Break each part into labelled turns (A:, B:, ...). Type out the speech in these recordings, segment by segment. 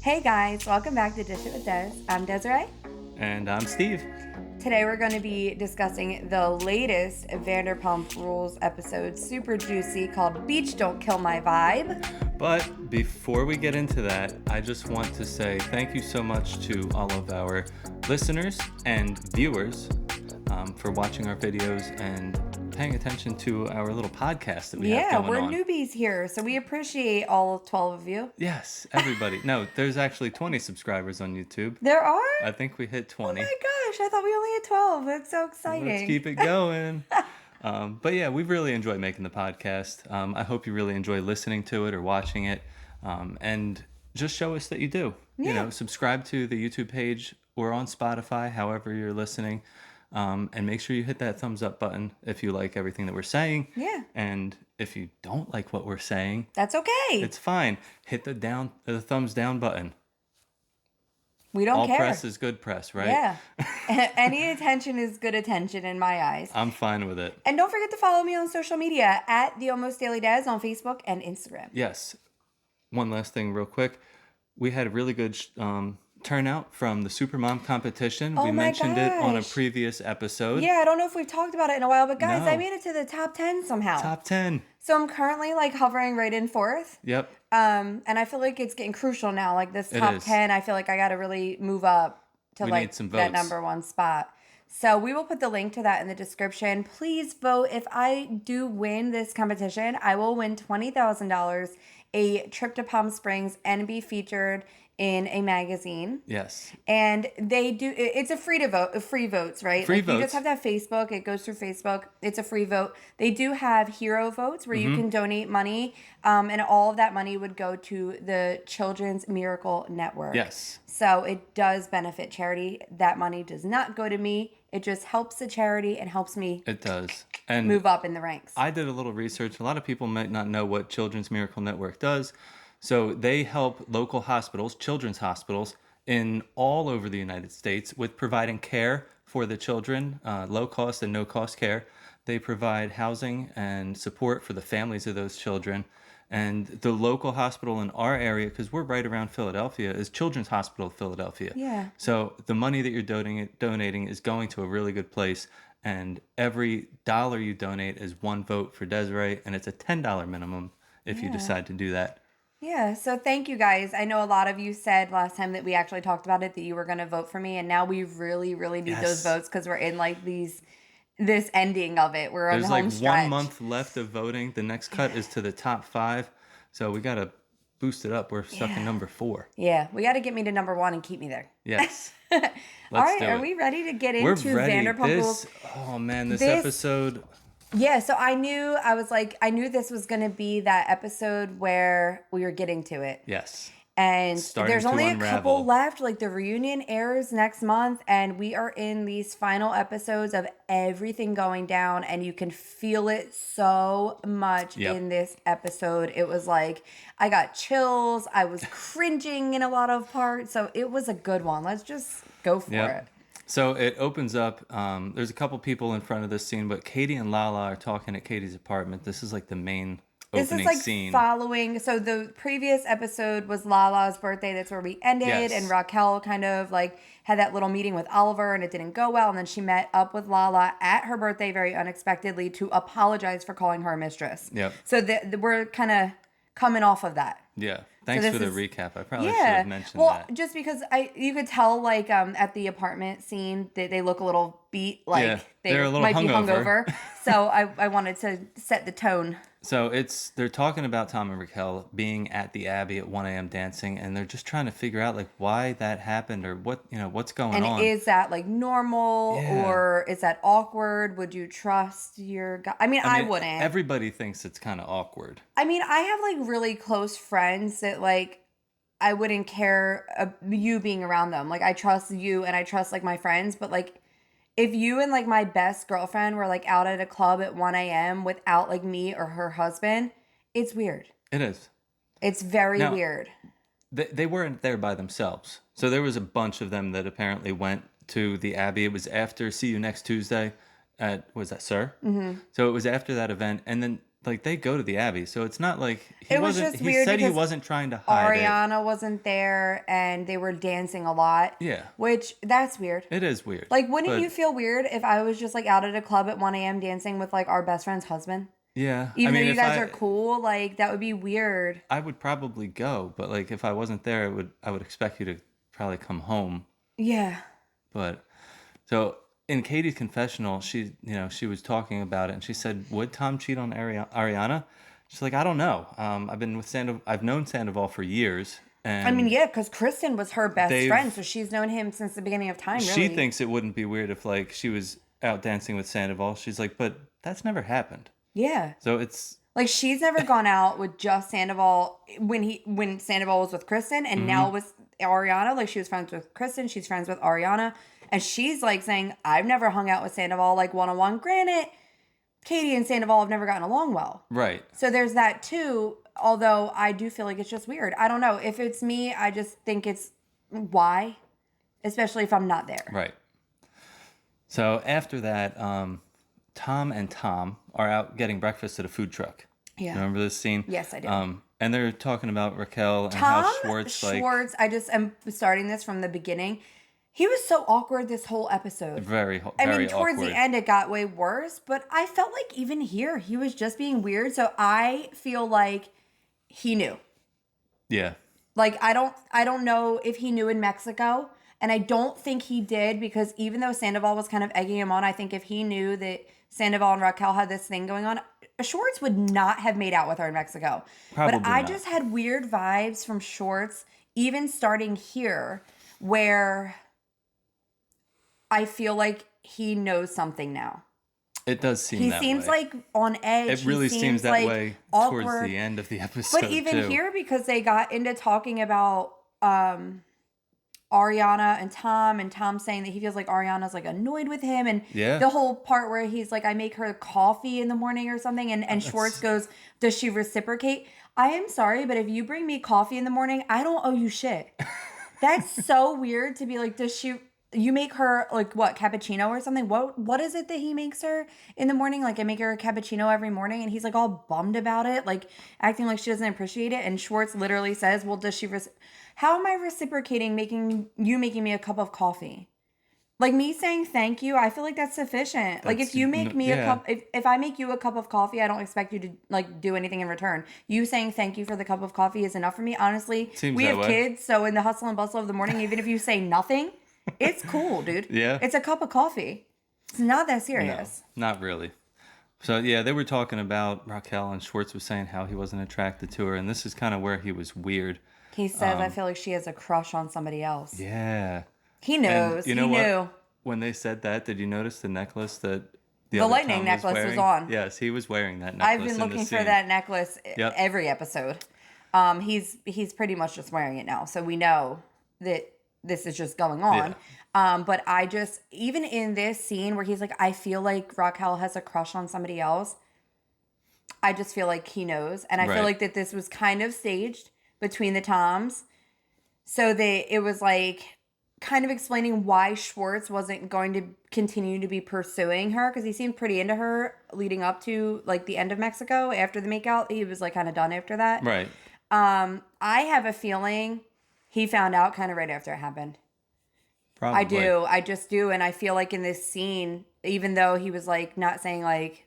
A: Hey guys, welcome back to Dish It with Des. I'm Desiree.
B: And I'm Steve.
A: Today we're going to be discussing the latest Vanderpump Rules episode, super juicy, called Beach Don't Kill My Vibe.
B: But before we get into that, I just want to say thank you so much to all of our listeners and viewers for watching our videos and paying attention to our little podcast that we have going on.
A: Yeah, we're newbies here, so we appreciate all 12 of you.
B: Yes, everybody. No, there's actually 20 subscribers on YouTube.
A: There are?
B: I think we hit 20.
A: Oh my gosh, I thought we only had 12. That's so exciting.
B: Let's keep it going. But yeah, we really enjoy making the podcast. I hope you really enjoy listening to it or watching it. And just show us that you do.
A: Yeah.
B: You know, subscribe to the YouTube page or on Spotify, however you're listening. And make sure you hit that thumbs up button if you like everything that we're saying.
A: Yeah.
B: And if you don't like what we're saying,
A: that's okay.
B: It's fine. Hit the thumbs down button.
A: We don't care.
B: All press is good press, right?
A: Yeah. Any attention is good attention in my eyes.
B: I'm fine with it.
A: And don't forget to follow me on social media at The Almost Daily Des on Facebook and Instagram.
B: Yes. One last thing real quick. We had a really good turnout from the Supermom competition. We mentioned it on a previous episode.
A: Yeah, I don't know if we've talked about it in a while, but guys,
B: No.
A: I made it to the top 10 somehow.
B: Top 10.
A: So I'm currently hovering right in fourth.
B: Yep.
A: And I feel like it's getting crucial now. Like this top 10, I feel like I got to really move up to
B: need some
A: that
B: votes.
A: number one spot. So we will put the link to that in the description. Please vote. If I do win this competition, I will win $20,000, a trip to Palm Springs, and be featured in a magazine.
B: Yes.
A: And they do, it's a free votes, right?
B: Free votes.
A: You just have to have Facebook. It goes through Facebook. It's a free vote. They do have hero votes where you can donate money. And all of that money would go to the Children's Miracle Network.
B: Yes.
A: So it does benefit charity. That money does not go to me. It just helps the charity and helps me.
B: It does. And
A: move up in the ranks.
B: I did a little research. A lot of people might not know what Children's Miracle Network does. So they help local hospitals, children's hospitals, in all over the United States with providing care for the children, low cost and no cost care. They provide housing and support for the families of those children. And the local hospital in our area, because we're right around Philadelphia, is Children's Hospital of Philadelphia.
A: Yeah.
B: So the money that you're donating is going to a really good place. And every dollar you donate is one vote for Desiree, and it's a $10 minimum if you decide to do that.
A: Yeah, so thank you guys. I know a lot of you said last time that we actually talked about it that you were going to vote for me, and now we really, really need those votes because we're in this ending of it. We're on the home stretch.
B: 1 month left of voting. The next cut is to the top 5, so we got to boost it up. We're stuck in number 4.
A: Yeah, we got to get me to number 1 and keep me there.
B: Yes.
A: All right, are we ready to get into Vanderpump Rules?
B: Oh man, this episode.
A: Yeah, so I knew this was going to be that episode where we were getting to it.
B: Yes.
A: And there's only a couple
B: unravel.
A: left. The reunion airs next month, and we are in these final episodes of everything going down, and you can feel it so much in this episode. It was like, I got chills. I was cringing in a lot of parts. So it was a good one. Let's just go for it.
B: So it opens up, there's a couple people in front of this scene, but Katie and Lala are talking at Katie's apartment. This is the main opening scene.
A: Following, so the previous episode was Lala's birthday. That's where we ended.
B: Yes.
A: And Raquel kind of had that little meeting with Oliver and it didn't go well. And then she met up with Lala at her birthday very unexpectedly to apologize for calling her a mistress.
B: Yep.
A: So we're kind of coming off of that.
B: Yeah. Thanks for the recap. I probably should have mentioned that.
A: Just because you could tell at the apartment scene they look a little beat,
B: they're a little
A: might
B: hungover.
A: be hungover. So I wanted to set the tone.
B: So they're talking about Tom and Raquel being at the Abbey at 1 a.m. dancing, and they're just trying to figure out why that happened or what's going on.
A: And is that normal or is that awkward? Would you trust your guy? I mean, I wouldn't.
B: Everybody thinks it's kind of awkward.
A: I mean, I have really close friends that I wouldn't care you being around them. I trust you and I trust my friends, but if you and my best girlfriend were out at a club at 1 a.m. without me or her husband, it's weird.
B: It is.
A: It's very weird.
B: They weren't there by themselves. So there was a bunch of them that apparently went to the Abbey. It was after See You Next Tuesday at, was that Sir? Mm-hmm. So it was after that event. And then like they go to the Abbey, so it's not like
A: It was just
B: he
A: weird
B: said he
A: because
B: wasn't trying to hide it.
A: Ariana wasn't there and they were dancing a lot.
B: Yeah.
A: Which, that's weird.
B: It is weird.
A: Like, wouldn't you feel weird if I was just, like, out at a club at 1 a.m. dancing with, like, our best friend's husband?
B: Yeah.
A: Even though you guys are cool, like, that would be weird.
B: I would probably go, but, like, if I wasn't there, I would expect you to probably come home.
A: Yeah.
B: But, so, in Katie's confessional, she was talking about it, and she said, would Tom cheat on Ariana? She's like, I don't know. I've known Sandoval for years. And
A: I mean, yeah, because Kristen was her best friend, so she's known him since the beginning of time, really.
B: She thinks it wouldn't be weird if, like, she was out dancing with Sandoval. She's like, but that's never happened.
A: Yeah.
B: So it's...
A: Like, she's never gone out with just Sandoval when Sandoval was with Kristen, and now with Ariana. Like, she was friends with Kristen, she's friends with Ariana, and she's, like, saying, I've never hung out with Sandoval, like, one-on-one. Granted, Katie and Sandoval have never gotten along well.
B: Right.
A: So there's that too, although I do feel like it's just weird. I don't know. If it's me, I just think it's why? Especially if I'm not there.
B: Right. So after that, Tom and Tom are out getting breakfast at a food truck.
A: Yeah.
B: Remember this scene?
A: Yes, I do.
B: And they're talking about Raquel and
A: Tom
B: how Schwartz,
A: I just am starting this from the beginning. He was so awkward this whole episode.
B: Very
A: I mean, towards
B: awkward.
A: the end, it got way worse, but I felt like even here, he was just being weird. So I feel like he knew.
B: Yeah.
A: Like, I don't know if he knew in Mexico, and I don't think he did, because even though Sandoval was kind of egging him on, I think if he knew that Sandoval and Raquel had this thing going on, Schwartz would not have made out with her in Mexico.
B: Probably
A: but I
B: not.
A: just had weird vibes from Schwartz, even starting here, where I feel like he knows something now.
B: It does seem that way.
A: He seems like on edge.
B: It really seems that
A: like
B: way
A: awkward.
B: Towards the end of the episode,
A: But even
B: too.
A: here, because they got into talking about Ariana and Tom saying that he feels like Ariana's like annoyed with him, and the whole part where he's like, I make her coffee in the morning or something, and Schwartz goes, does she reciprocate? I am sorry, but if you bring me coffee in the morning, I don't owe you shit. That's so weird to be like, you make her like what, cappuccino or something? What is it that he makes her in the morning? Like, I make her a cappuccino every morning, and he's like all bummed about it, like acting like she doesn't appreciate it. And Schwartz literally says, well, does she how am I reciprocating making me a cup of coffee? Like, me saying thank you, I feel like that's sufficient. Like, if you make me a cup, if I make you a cup of coffee, I don't expect you to like do anything in return. You saying thank you for the cup of coffee is enough for me. Honestly, we have kids, so in the hustle and bustle of the morning, even if you say nothing, it's cool, dude.
B: Yeah.
A: It's a cup of coffee. It's not that serious.
B: No, not really. So, yeah, they were talking about Raquel, and Schwartz was saying how he wasn't attracted to her, and this is kind of where he was weird.
A: He says, I feel like she has a crush on somebody else.
B: Yeah.
A: He knows.
B: And you know
A: he
B: what?
A: knew.
B: When they said that, did you notice the necklace that
A: the
B: other
A: lightning
B: Tom
A: necklace was on?
B: Yes, he was wearing that necklace.
A: I've been looking for that necklace every episode. He's pretty much just wearing it now, so we know that this is just going on. Yeah. But I just, even in this scene where he's like, I feel like Raquel has a crush on somebody else, I just feel like he knows. And I feel like that this was kind of staged between the Toms. So it was like kind of explaining why Schwartz wasn't going to continue to be pursuing her, because he seemed pretty into her leading up to like the end of Mexico. After the makeout, he was like kind of done after that.
B: Right.
A: I have a feeling he found out kind of right after it happened.
B: Probably.
A: I do. I just do. And I feel like in this scene, even though he was like not saying like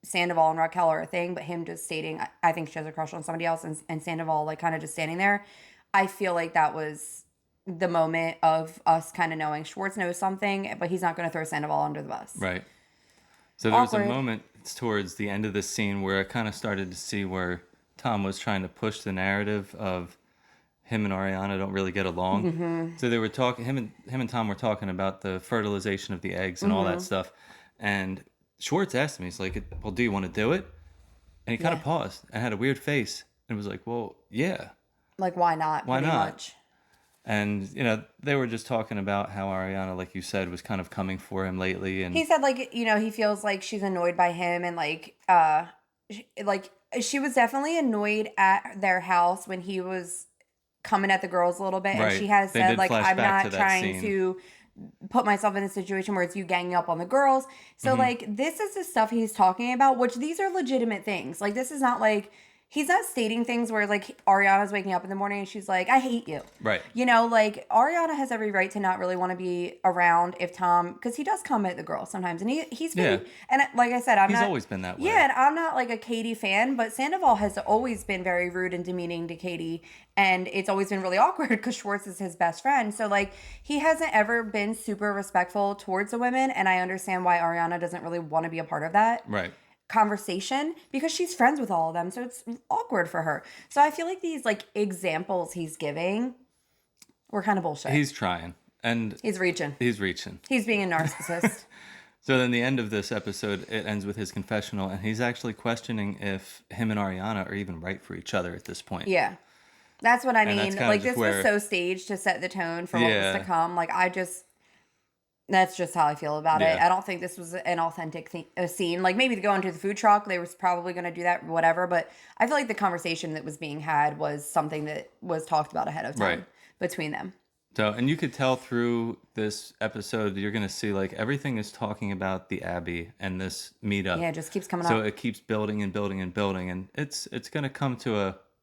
A: Sandoval and Raquel are a thing, but him just stating, I think she has a crush on somebody else, and Sandoval like kind of just standing there, I feel like that was the moment of us kind of knowing Schwartz knows something, but he's not going to throw Sandoval under the bus.
B: Right. So there was a moment towards the end of this scene where I kind of started to see where Tom was trying to push the narrative of him and Ariana don't really get along. Mm-hmm. So they were talking, him and Tom were talking about the fertilization of the eggs and all that stuff. And Schwartz asked me, he's like, well, do you want to do it? And he kind of paused and had a weird face and was like, well, yeah.
A: Like, why not?
B: Why not?
A: Much.
B: And, they were just talking about how Ariana, like you said, was kind of coming for him lately. And
A: he said, like, he feels like she's annoyed by him, and she was definitely annoyed at their house when he was coming at the girls a little bit.
B: Right.
A: And she has said, like, I'm not trying to put myself in a situation where it's you ganging up on the girls. So like this is the stuff he's talking about, which these are legitimate things. Like this is not like he's not stating things where like Ariana's waking up in the morning and she's like, I hate you.
B: Right.
A: You know, like Ariana has every right to not really want to be around if Tom, because he does come at the girl sometimes. And he's very, and like I said,
B: He's always been that way.
A: Yeah, and I'm not like a Katie fan, but Sandoval has always been very rude and demeaning to Katie. And it's always been really awkward because Schwartz is his best friend. So like he hasn't ever been super respectful towards the women. And I understand why Ariana doesn't really want to be a part of that.
B: Right.
A: Conversation because she's friends with all of them, so it's awkward for her. So I feel like these like examples he's giving were kind of bullshit.
B: He's trying, and
A: he's reaching.
B: He's
A: being a narcissist.
B: So then the end of this episode, it ends with his confessional, and he's actually questioning if him and Ariana are even right for each other at this point.
A: Yeah, that's what I mean. Like this
B: where...
A: was so staged to set the tone for what was to come. Like that's just how I feel about it. I don't think this was an authentic scene. Like maybe to go into the food truck, they was probably going to do that, whatever. But I feel like the conversation that was being had was something that was talked about ahead of time between them.
B: So, and you could tell through this episode, you're going to see like everything is talking about the Abbey and this meetup.
A: Yeah, it just keeps coming up.
B: So it keeps building and building and building, and it's going to come to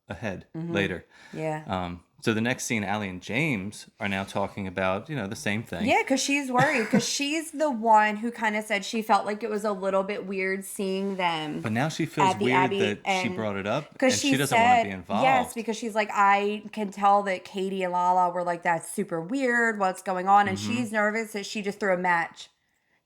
B: a head later.
A: Yeah.
B: So the next scene, Allie and James are now talking about, the same thing.
A: Yeah, because she's worried. Because she's the one who kind of said she felt like it was a little bit weird seeing them.
B: But now she feels weird that she brought it up. And she doesn't want to be involved.
A: Yes, because she's like, I can tell that Katie and Lala were like, that's super weird. What's going on? And she's nervous that she just threw a match.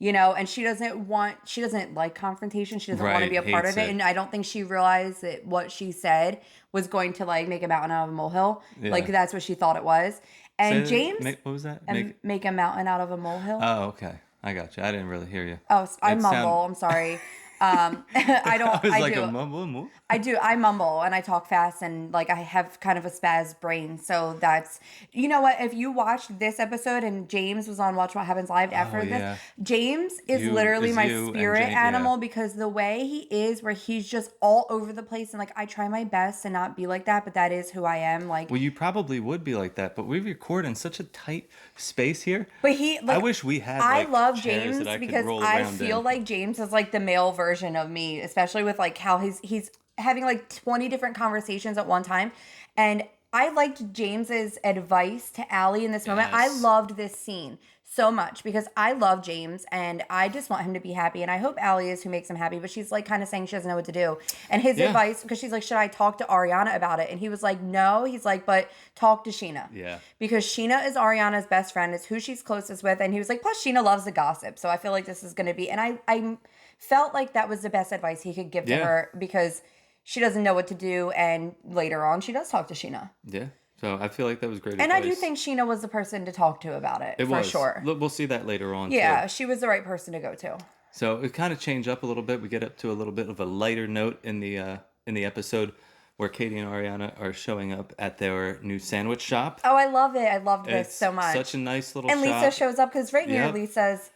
A: And she doesn't like confrontation. She doesn't want to be a part of it. And I don't think she realized that what she said was going to like make a mountain out of a molehill. Yeah. Like that's what she thought it was. And James,
B: what was that?
A: Make a mountain out of a molehill.
B: Oh, okay. I got you. I didn't really hear you.
A: Oh, I mumble. I'm sorry. I don't. I mumble and I talk fast and like I have kind of a spaz brain. So that's, you know what? If you watched this episode and James was on Watch What Happens Live after this, James is literally my spirit animal because the way he is, where he's just all over the place and like I try my best to not be like that, but that is who I am. Like,
B: well, you probably would be like that, but we record in such a tight space here.
A: But
B: I wish we had.
A: I love James because I feel like James is like the male version of me, especially with like how he's having like 20 different conversations at one time. And I liked James's advice to Allie in this moment. I loved this scene so much because I love James and I just want him to be happy. And I hope Allie is who makes him happy, but she's like kind of saying she doesn't know what to do. And his advice, because she's like, should I talk to Ariana about it? And he was like, no. He's like, but talk to Sheena.
B: Yeah.
A: Because Sheena is Ariana's best friend. It's who she's closest with. And he was like, plus Sheena loves the gossip. So I feel like this is going to be, and I felt like that was the best advice he could give to her because she doesn't know what to do. And later on, she does talk to Sheena.
B: Yeah. So I feel like that was great
A: and
B: advice.
A: I do think Sheena was the person to talk to about it for sure.
B: We'll see that later on.
A: Yeah,
B: too.
A: she was the right person to go to.
B: So it kind of changed up a little bit. We get up to a little bit of a lighter note in the episode where Katie and Ariana are showing up at their new sandwich shop.
A: Oh, I love it. I loved this so much.
B: Such a nice little shop.
A: And Lisa shows up because right near Lisa's,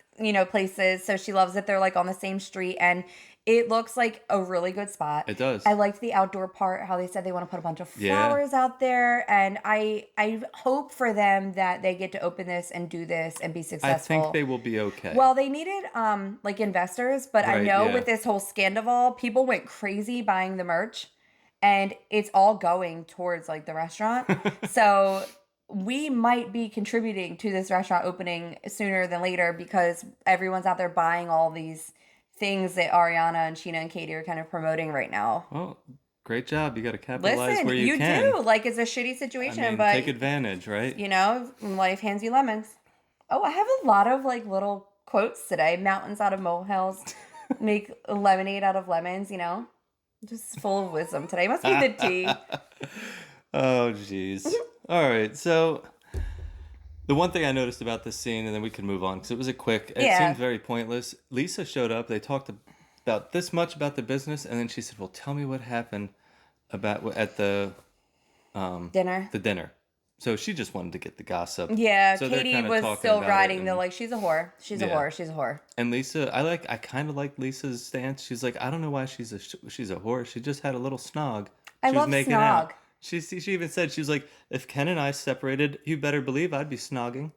A: places. So she loves it. They're like on the same street and it looks like a really good spot.
B: It does.
A: I liked the outdoor part, how they said they want to put a bunch of flowers out there. And I hope for them that they get to open this and do this and be successful.
B: I think they will be okay.
A: Well, they needed like investors, but I know with this whole scandal, people went crazy buying the merch. And it's all going towards like the restaurant. So we might be contributing to this restaurant opening sooner than later because everyone's out there buying all these things that Ariana and Sheena and Katie are kind of promoting right now.
B: Well, great job. You got to capitalize where you can.
A: You do. Like, it's a shitty situation, but...
B: take advantage, right?
A: Life hands you lemons. Oh, I have a lot of, like, little quotes today. Mountains out of molehills. Make lemonade out of lemons, Just full of wisdom today. Must be the tea.
B: Oh, jeez. All right, so... The one thing I noticed about this scene, and then we can move on, because it was it seemed very pointless. Lisa showed up. They talked about this much about the business, and then she said, well, tell me what happened at the
A: dinner.
B: The dinner. So she just wanted to get the gossip.
A: Yeah, so Katie was still riding the, like, she's a whore. She's a whore. She's a whore.
B: And Lisa, I kind of like Lisa's stance. She's like, I don't know why she's a whore. She just had a little snog.
A: I love snog. Out.
B: She even said, she was like, if Ken and I separated, you better believe I'd be snogging.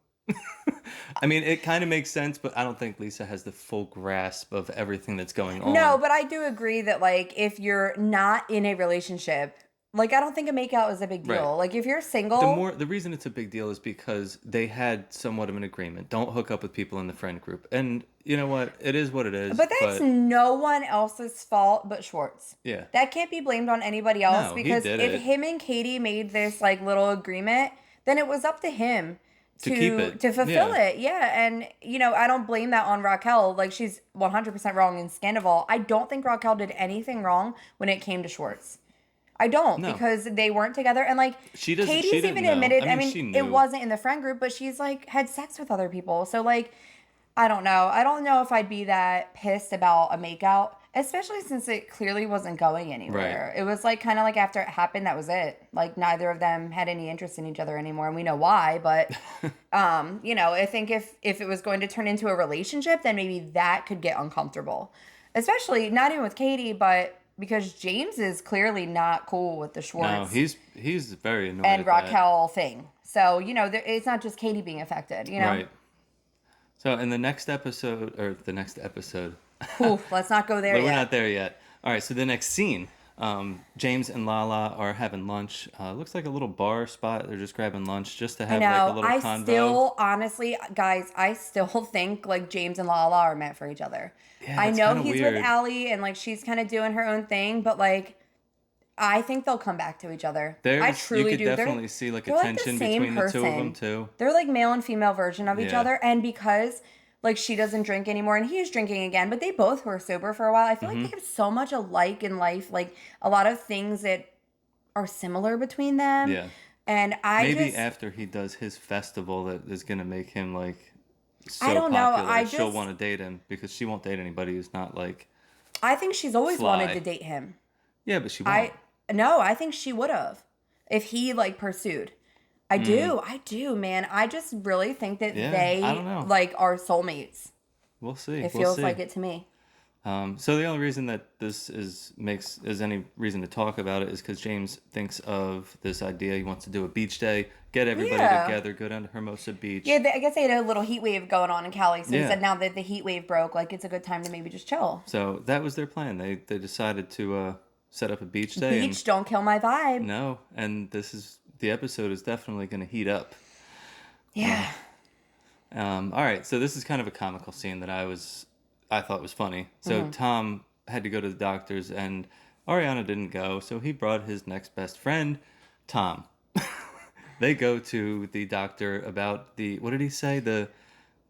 B: I mean, it kind of makes sense, but I don't think Lisa has the full grasp of everything that's going
A: No,
B: on.
A: but I do agree that, like, if you're not in a relationship, like, I don't think a makeout is a big
B: Right.
A: deal. Like, if you're single,
B: The reason it's a big deal is because they had somewhat of an agreement. Don't hook up with people in the friend group. And you know what? It is what it is.
A: but that's
B: But
A: no one else's fault but Schwartz.
B: yeah.
A: That can't be blamed on anybody else
B: No, he
A: because
B: did
A: if
B: it
A: him and Katie made this like little agreement, then it was up to him
B: to keep it.
A: to fulfill
B: Yeah.
A: it. Yeah, and I don't blame that on Raquel. Like she's 100% wrong in Scandival. I don't think Raquel did anything wrong when it came to Schwartz. I don't
B: No.
A: because they weren't together and like
B: She
A: Katie's
B: didn't
A: even
B: know.
A: admitted,
B: I mean, she
A: it
B: knew.
A: wasn't in the friend group, but she's like had sex with other people. So like I don't know. I don't know if I'd be that pissed about a makeout, especially since it clearly wasn't going anywhere.
B: Right.
A: It was like kind of like after it happened, that was it. Like neither of them had any interest in each other anymore, and we know why. But, I think if it was going to turn into a relationship, then maybe that could get uncomfortable, especially not even with Katie, but because James is clearly not cool with the
B: No,
A: Schwartz
B: he's very annoyed
A: and
B: at that.
A: Raquel thing. So it's not just Katie being affected.
B: Right. So in the next episode,
A: Ooh, let's not go there
B: but
A: yet.
B: we're not there yet. All right, so the next scene, James and Lala are having lunch. Looks like a little bar spot. They're just grabbing lunch just to have like a little convo.
A: Still, honestly, guys, I still think like James and Lala are meant for each other.
B: Yeah,
A: I
B: it's
A: know
B: kinda
A: he's
B: weird.
A: with Allie and like she's kind of doing her own thing, but like I think they'll come back to each other. I truly
B: you could
A: do.
B: Definitely see like a
A: they're
B: tension
A: the same
B: between the two of them
A: person.
B: too.
A: They're like male and female version of each
B: Yeah.
A: other, and because like she doesn't drink anymore and he's drinking again, but they both were sober for a while. I feel like they have so much alike in life, like a lot of things that are similar between them.
B: Yeah.
A: And
B: Maybe after he does his festival, that is gonna make him like so
A: I don't know.
B: popular. She'll want to date him because she won't date anybody who's not like.
A: I think she's always
B: Fly.
A: wanted to date him.
B: Yeah, but she won't.
A: No, I think she would have if he like pursued. I do, man. I just really think that they
B: I don't know.
A: like are soulmates.
B: We'll see.
A: It feels like it to me.
B: So the only reason that this is any reason to talk about it is because James thinks of this idea. He wants to do a beach day, get everybody together, go down to Hermosa Beach.
A: Yeah, I guess they had a little heat wave going on in Cali. So he
B: Yeah.
A: said now that the heat wave broke, like it's a good time to maybe just chill.
B: So that was their plan. They decided to set up a beach day.
A: Beach, don't kill my vibe.
B: No, and the episode is definitely going to heat up.
A: Yeah.
B: All right, so this is kind of a comical scene that I thought was funny. So Tom had to go to the doctor's and Ariana didn't go, so he brought his next best friend, Tom. They go to the doctor about what did he say? The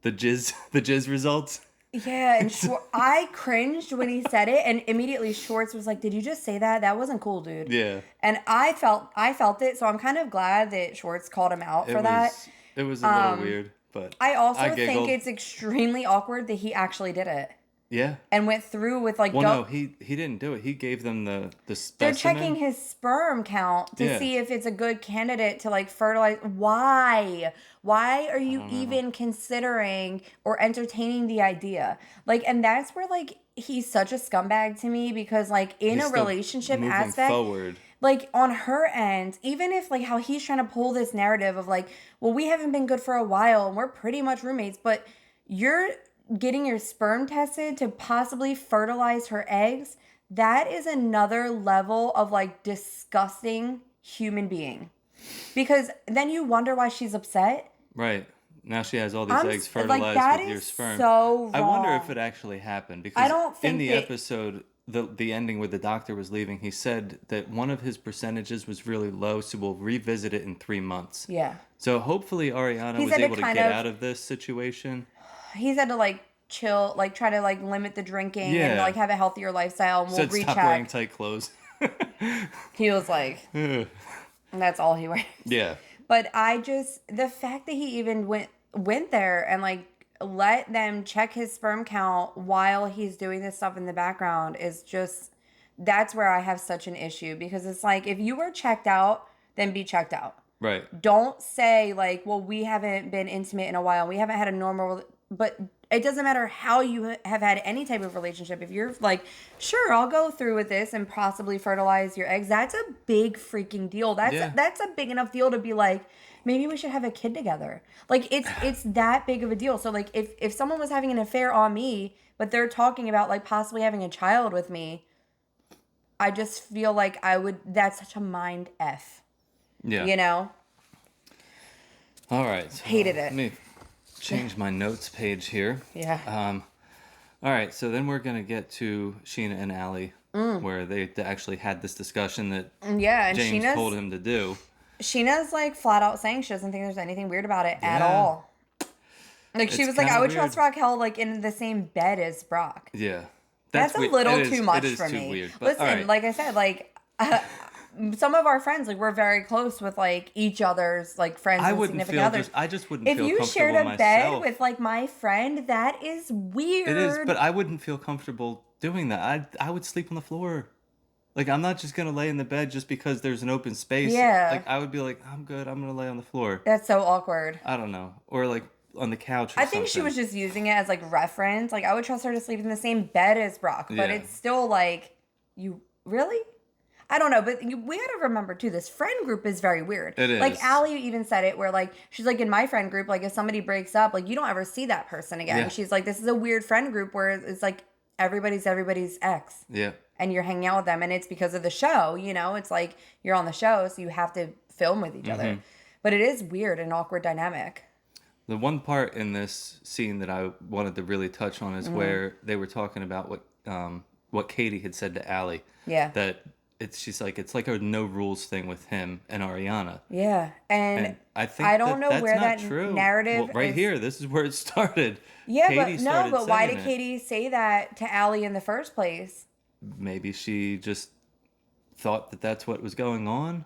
B: jizz results.
A: Yeah, and I cringed when he said it, and immediately Schwartz was like, "Did you just say that? That wasn't cool, dude."
B: Yeah.
A: And I felt it, so I'm kind of glad that Schwartz called him out for that.
B: It was a little weird, but
A: I also think
B: giggled.
A: it's extremely awkward that he actually did it
B: Yeah.
A: and went through with like.
B: Well, no, he didn't do it. He gave them the specimen.
A: They're checking his sperm count to see if it's a good candidate to like fertilize. Why? Why are you even considering or entertaining the idea? Like, and that's where like he's such a scumbag to me because like in
B: He's
A: a
B: still
A: relationship
B: moving
A: aspect,
B: forward.
A: like on her end, even if like how he's trying to pull this narrative of like, well, we haven't been good for a while and we're pretty much roommates, but you're getting your sperm tested to possibly fertilize her eggs. That is another level of like disgusting human being. Because then you wonder why she's upset.
B: Right. Now she has all these eggs fertilized with your sperm.
A: So wrong.
B: I wonder if it actually happened because
A: I don't think
B: in the episode, the ending where the doctor was leaving, he said that one of his percentages was really low, so we'll revisit it in 3 months.
A: Yeah.
B: So hopefully Ariana was able to get out of this situation.
A: He's had to like chill, like try to like limit the drinking and like have a healthier lifestyle, and we'll recheck.
B: Stop wearing tight clothes.
A: He was like, and that's all he wears.
B: Yeah.
A: But the fact that he even went there and like let them check his sperm count while he's doing this stuff in the background is just, that's where I have such an issue because it's like, if you were checked out, then be checked out.
B: Right.
A: Don't say like, well, we haven't been intimate in a while. We haven't had a normal but it doesn't matter how you have had any type of relationship. If you're like, sure, I'll go through with this and possibly fertilize your eggs, that's a big freaking deal. That's a big enough deal to be like, maybe we should have a kid together. Like, it's that big of a deal. So like, if someone was having an affair on me, but they're talking about like possibly having a child with me, I just feel like that's such a mind F.
B: Yeah.
A: You know?
B: All right. So
A: Hated it.
B: Let me change my notes page here.
A: Yeah.
B: All right. So then we're going to get to Sheena and Allie, where they actually had this discussion that
A: Yeah, and
B: James told him to do.
A: Sheena's like flat out saying she doesn't think there's anything weird about it at all. Like, she was like, I would trust Raquel like in the same bed as Brock.
B: Yeah.
A: That's a little too much for me.
B: Weird, but,
A: listen, like I said, like some of our friends, like, we're very close with like each other's like friends and significant others.
B: I just wouldn't feel comfortable myself.
A: If you shared a bed with like my friend, that is weird.
B: It is, but I wouldn't feel comfortable doing that. I would sleep on the floor. Like, I'm not just gonna lay in the bed just because there's an open space.
A: Yeah.
B: Like, I would be like, I'm good. I'm gonna lay on the floor.
A: That's so awkward.
B: I don't know, or like on the couch. Or
A: I think she was just using it as like reference. Like, I would trust her to sleep in the same bed as Brock, but it's still like, you really? I don't know, but we got to remember too, this friend group is very weird.
B: It is.
A: Like, Allie even said it where like, she's like, in my friend group, like if somebody breaks up, like you don't ever see that person again.
B: Yeah.
A: She's like, this is a weird friend group where it's like everybody's ex.
B: Yeah.
A: And you're hanging out with them, and it's because of the show, you know? It's like you're on the show, so you have to film with each other. But it is weird and awkward dynamic.
B: The one part in this scene that I wanted to really touch on is where they were talking about what Katie had said to Allie.
A: Yeah.
B: That she's like, it's like a no rules thing with him and Ariana.
A: Yeah. And
B: I think
A: I don't know
B: that's
A: where
B: not
A: that
B: true.
A: narrative
B: Well, here, this is where it started.
A: Yeah,
B: Katie
A: but why did
B: it.
A: Katie say that to Allie in the first place?
B: Maybe she just thought that that's what was going on.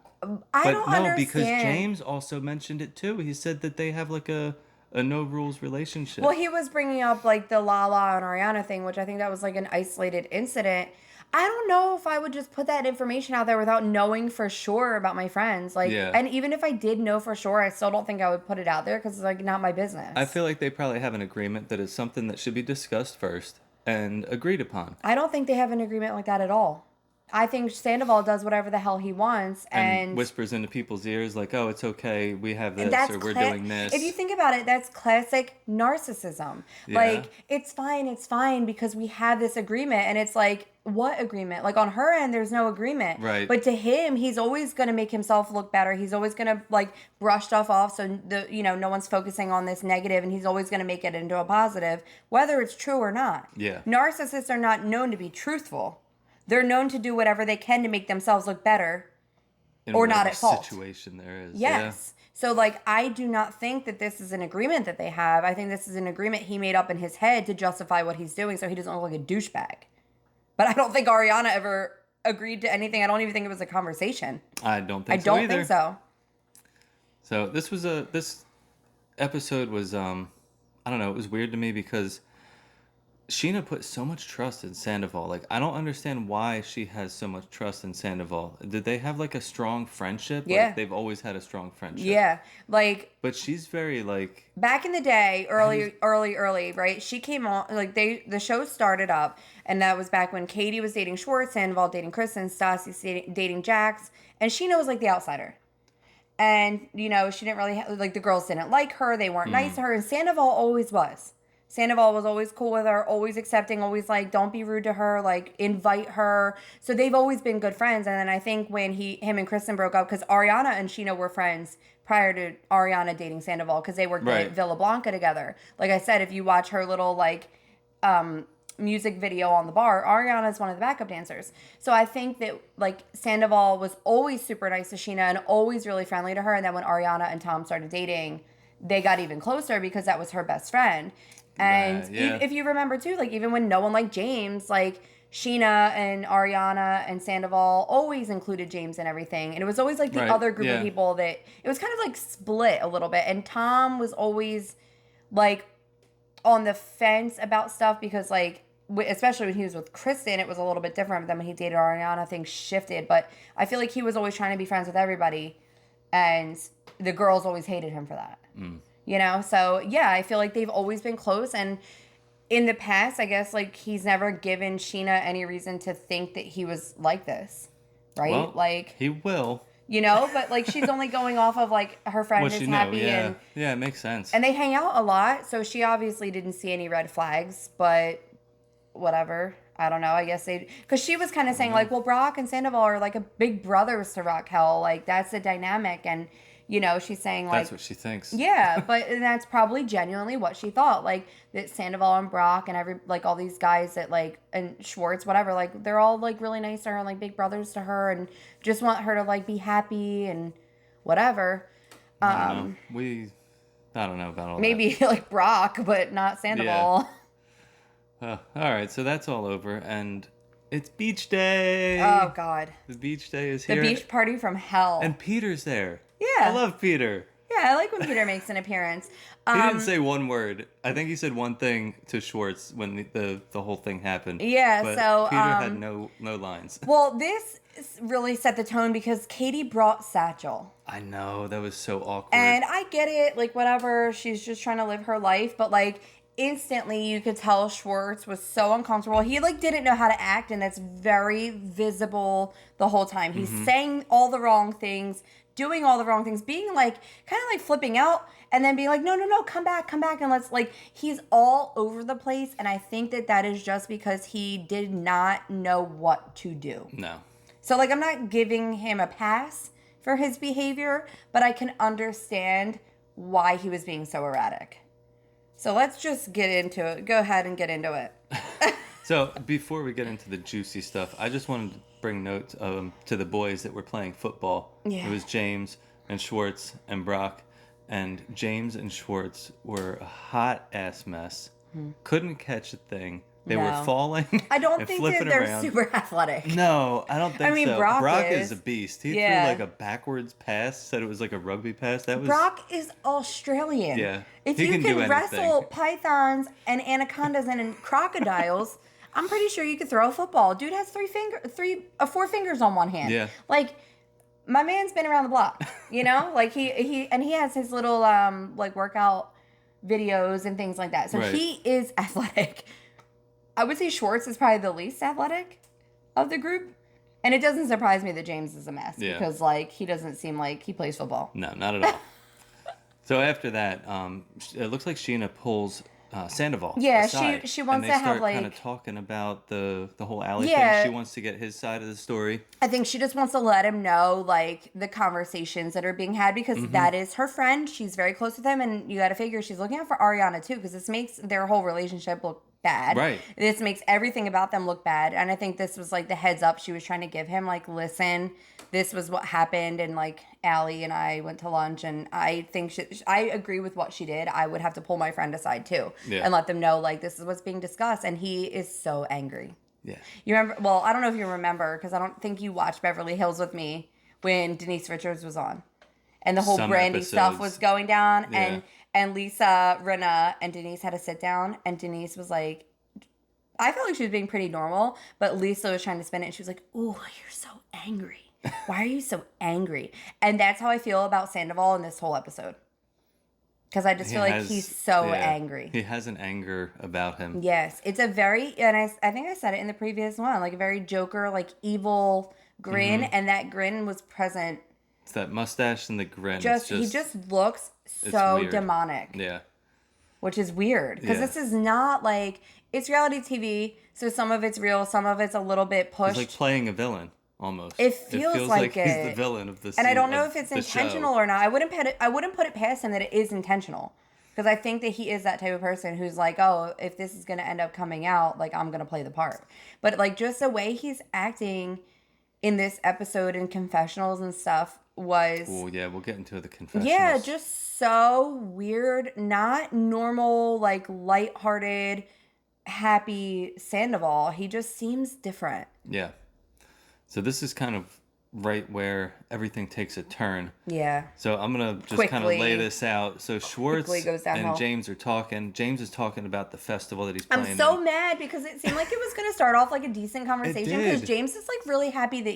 A: I don't understand.
B: Because James also mentioned it too. He said that they have like a no rules relationship.
A: Well, he was bringing up like the Lala and Ariana thing, which I think that was like an isolated incident. I don't know if I would just put that information out there without knowing for sure about my friends. Like, and even if I did know for sure, I still don't think I would put it out there because it's like not my business.
B: I feel like they probably have an agreement that it's something that should be discussed first and agreed upon.
A: I don't think they have an agreement like that at all. I think Sandoval does whatever the hell he wants and
B: whispers into people's ears like, oh, it's okay, we have this, or we're doing this.
A: If you think about it, that's classic narcissism. Yeah. Like, it's fine because we have this agreement. And it's like, what agreement? Like, on her end, there's no agreement.
B: Right.
A: But to him, he's always going to make himself look better. He's always going to, like, brush stuff off so, no one's focusing on this negative, and he's always going to make it into a positive, whether it's true or not.
B: Yeah.
A: Narcissists are not known to be truthful. They're known to do whatever they can to make themselves look better or not at fault.
B: Situation there is.
A: Yes. Yeah. So, like, I do not think that this is an agreement that they have. I think this is an agreement he made up in his head to justify what he's doing so he doesn't look like a douchebag. But I don't think Ariana ever agreed to anything. I don't even think it was a conversation.
B: I don't think so either.
A: I don't think so.
B: So this episode was, I don't know, it was weird to me because Sheena put so much trust in Sandoval. Like, I don't understand why she has so much trust in Sandoval. Did they have, like, a strong friendship?
A: Yeah.
B: Like, they've always had a strong friendship.
A: Yeah. Like...
B: But she's very, like...
A: Back in the day, early, right? She came on... Like, the show started up, and that was back when Katie was dating Schwartz, Sandoval dating Kristen, Stassi dating Jax, and Sheena was, like, the outsider. And, she didn't really... Like, the girls didn't like her. They weren't nice to her, and Sandoval always was. Sandoval was always cool with her, always accepting, always like, don't be rude to her, like, invite her. So they've always been good friends. And then I think when him and Kristen broke up, because Ariana and Sheena were friends prior to Ariana dating Sandoval, because they worked at Villa Blanca together. Like I said, if you watch her little, like, music video on the bar, Ariana is one of the backup dancers. So I think that, like, Sandoval was always super nice to Sheena and always really friendly to her. And then when Ariana and Tom started dating, they got even closer because that was her best friend. And if you remember, too, like, even when no one liked James, like, Sheena and Ariana and Sandoval always included James and everything. And it was always, like, the other group of people that... It was kind of, like, split a little bit. And Tom was always, like, on the fence about stuff because, like, especially when he was with Kristen, it was a little bit different than when he dated Ariana. Things shifted. But I feel like he was always trying to be friends with everybody. And the girls always hated him for that. you know? So, yeah, I feel like they've always been close. And in the past, I guess, like, he's never given Sheena any reason to think that he was like this, right?
B: Well,
A: like,
B: he will.
A: you know? But, like, she's only going off of, like, her friend
B: What
A: is
B: you know,
A: happy.
B: yeah. Yeah, it makes sense.
A: And they hang out a lot. So she obviously didn't see any red flags. But whatever. I don't know. I guess because she was kind of saying, like, well, Brock and Sandoval are, like, a big brothers to Raquel. Like, that's the dynamic. And, you know, she's saying, like...
B: That's what she thinks.
A: Yeah, but that's probably genuinely what she thought. Like, that Sandoval and Brock and all these guys that, like, and Schwartz, whatever, like, they're all, like, really nice to her and, like, big brothers to her and just want her to, like, be happy and whatever.
B: I don't know about all
A: maybe,
B: that.
A: like, Brock, but not Sandoval.
B: Yeah. All right, so that's all over, and it's beach day.
A: Oh, God.
B: The beach day is
A: The
B: here.
A: beach party from hell.
B: And Peter's there.
A: Yeah.
B: I love Peter.
A: Yeah, I like when Peter makes an appearance.
B: He didn't say one word. I think he said one thing to Schwartz when the whole thing happened.
A: Yeah,
B: but
A: so...
B: Peter had no lines.
A: Well, this really set the tone because Katie brought Satchel.
B: I know, that was so awkward.
A: And I get it, like, whatever, she's just trying to live her life, but, like... Instantly, you could tell Schwartz was so uncomfortable. He, like, didn't know how to act, and that's very visible the whole time. He's saying all the wrong things, doing all the wrong things, being, like, kind of, like, flipping out, and then being like, no, come back, and let's, like, he's all over the place, and I think that is just because he did not know what to do.
B: No.
A: So, like, I'm not giving him a pass for his behavior, but I can understand why he was being so erratic. So let's just get into it. Go ahead and get into it.
B: So before we get into the juicy stuff, I just wanted to bring note to the boys that were playing football.
A: Yeah.
B: It was James and Schwartz and Brock. And James and Schwartz were a hot-ass mess. Couldn't catch a thing. They were falling.
A: I don't
B: and
A: think that
B: flipping
A: they're
B: around.
A: super athletic.
B: No, I don't think so.
A: I mean, Brock
B: is a beast. He threw like a backwards pass, said it was like a rugby pass.
A: Brock is Australian.
B: Yeah.
A: If
B: he
A: you
B: can
A: wrestle pythons and anacondas and crocodiles, I'm pretty sure you could throw a football. Dude has four fingers on one hand.
B: Yeah.
A: Like, my man's been around the block, you know? Like, he has his little, like, workout videos and things like that. So he is athletic. I would say Schwartz is probably the least athletic of the group. And it doesn't surprise me that James is a mess. Yeah. Because, like, he doesn't seem like he plays football.
B: No, not at all. So after that, it looks like Sheena pulls Sandoval aside,
A: she wants to have, like...
B: kind of talking about the whole alley thing. She wants to get his side of the story.
A: I think she just wants to let him know, like, the conversations that are being had because that is her friend. She's very close with him, and you got to figure she's looking out for Ariana, too, because this makes their whole relationship look bad.
B: Right.
A: This makes everything about them look bad, and I think this was, like, the heads up she was trying to give him, like, listen, this was what happened, and, like, Allie and I went to lunch, and I think I agree with what she did. I would have to pull my friend aside, too, and let them know, like, this is what's being discussed, and he is so angry.
B: Yeah.
A: You remember, well, I don't know if you remember, because I don't think you watched Beverly Hills with me when Denise Richards was on, and the whole Brandy stuff was going down, and Lisa, Rinna, and Denise had to sit down, and Denise was like, I felt like she was being pretty normal, but Lisa was trying to spin it, and she was like, ooh, you're so angry. Why are you so angry? And that's how I feel about Sandoval in this whole episode. Because I just feel like he's so angry.
B: He has an anger about him.
A: Yes. It's a very, and I think I said it in the previous one, like a very Joker, like evil grin, and that grin was present.
B: It's that mustache and the grin.
A: He just looks so demonic.
B: Yeah.
A: Which is weird. Because this is not like, it's reality TV, so some of it's real, some of it's a little bit pushed.
B: It's like playing a villain. Almost.
A: It feels like
B: he's the villain of this.
A: And I don't know if it's intentional or not. I wouldn't put it past him that it is intentional. Because I think that he is that type of person who's like, oh, if this is going to end up coming out, like, I'm going to play the part. But, like, just the way he's acting in this episode in confessionals and stuff was...
B: Oh, yeah, we'll get into the confessionals.
A: Yeah, just so weird. Not normal, like, lighthearted, happy Sandoval. He just seems different.
B: Yeah. So this is kind of right where everything takes a turn.
A: Yeah.
B: So I'm going to just kind of lay this out. So Schwartz and James are talking. James is talking about the festival that he's playing
A: I'm so mad because it seemed like it was going to start off like a decent conversation because James is like really happy that